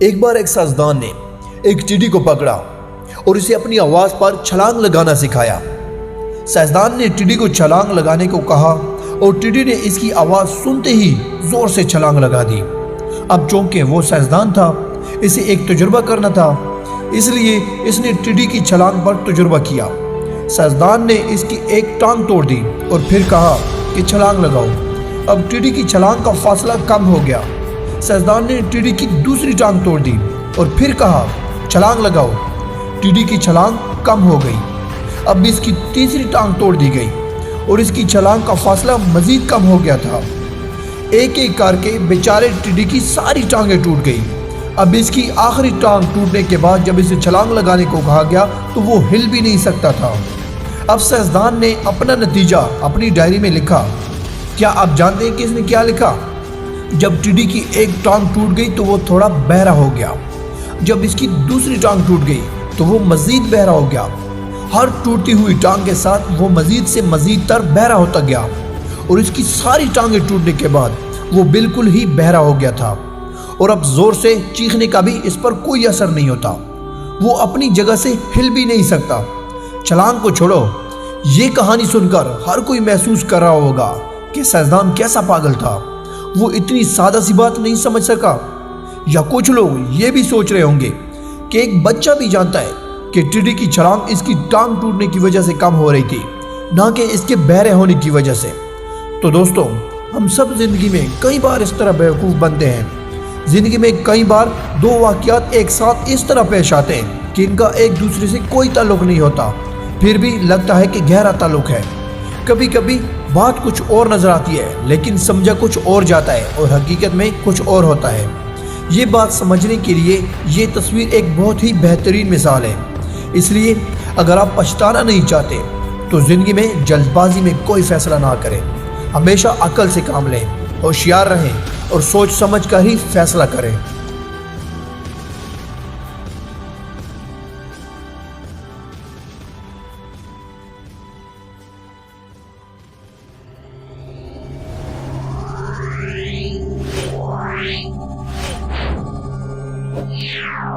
ایک بار ایک سائنسدان نے ایک ٹڈی کو پکڑا اور اسے اپنی آواز پر چھلانگ لگانا سکھایا۔ سائنسدان نے ٹڈی کو چھلانگ لگانے کو کہا اور ٹڈی نے اس کی آواز سنتے ہی زور سے چھلانگ لگا دی۔ اب چونکہ وہ سائنسدان تھا، اسے ایک تجربہ کرنا تھا، اس لیے اس نے ٹڈی کی چھلانگ پر تجربہ کیا۔ سائنسدان نے اس کی ایک ٹانگ توڑ دی اور پھر کہا کہ چھلانگ لگاؤ۔ اب ٹڈی کی چھلانگ کا فاصلہ کم ہو گیا۔ سائنسدان نے ٹڈی کی دوسری ٹانگ توڑ دی اور پھر کہا چھلانگ لگاؤ۔ ٹڈی کی چھلانگ کم ہو گئی۔ اب اس کی تیسری ٹانگ توڑ دی گئی اور اس کی چھلانگ کا فاصلہ مزید کم ہو گیا تھا۔ ایک ایک کر کے بیچارے ٹڈی کی ساری ٹانگیں ٹوٹ گئی۔ اب اس کی آخری ٹانگ ٹوٹنے کے بعد جب اسے چھلانگ لگانے کو کہا گیا تو وہ ہل بھی نہیں سکتا تھا۔ اب سائنسدان نے اپنا نتیجہ اپنی ڈائری میں لکھا۔ کیا آپ جانتے ہیں کہ اس نے کیا لکھا؟ جب ٹڈی کی ایک ٹانگ ٹوٹ گئی تو وہ تھوڑا بہرا ہو گیا۔ جب اس کی دوسری ٹانگ ٹوٹ گئی تو وہ مزید بہرا ہو گیا۔ ہر ٹوٹتی ہوئی ٹانگ کے ساتھ وہ مزید سے مزید تر بہرا ہوتا گیا اور اس کی ساری ٹانگیں ٹوٹنے کے بعد وہ بالکل ہی بہرا ہو گیا تھا اور اب زور سے چیخنے کا بھی اس پر کوئی اثر نہیں ہوتا۔ وہ اپنی جگہ سے ہل بھی نہیں سکتا۔ چھلانگ کو چھوڑو، یہ کہانی سن کر ہر کوئی محسوس کر رہا ہوگا کہ سائنسدان کیسا پاگل تھا، وہ اتنی سادہ سی بات نہیں سمجھ سکا۔ یا کچھ لوگ یہ بھی سوچ رہے ہوں گے کہ ایک بچہ بھی جانتا ہے کہ ٹڈی کی چھلانگ اس کی ٹانگ ٹوٹنے کی وجہ سے کم ہو رہی تھی، نہ کہ اس کے بہرے ہونے کی وجہ سے۔ تو دوستوں، ہم سب زندگی میں کئی بار اس طرح بیوقوف بنتے ہیں۔ زندگی میں کئی بار دو واقعات ایک ساتھ اس طرح پیش آتے ہیں کہ ان کا ایک دوسرے سے کوئی تعلق نہیں ہوتا، پھر بھی لگتا ہے کہ گہرا تعلق ہے۔ کبھی کبھی بات کچھ اور نظر آتی ہے لیکن سمجھا کچھ اور جاتا ہے اور حقیقت میں کچھ اور ہوتا ہے۔ یہ بات سمجھنے کے لیے یہ تصویر ایک بہت ہی بہترین مثال ہے۔ اس لیے اگر آپ پچھتانا نہیں چاہتے تو زندگی میں جلد بازی میں کوئی فیصلہ نہ کریں۔ ہمیشہ عقل سے کام لیں، ہوشیار رہیں اور سوچ سمجھ کر ہی فیصلہ کریں۔ Yeah.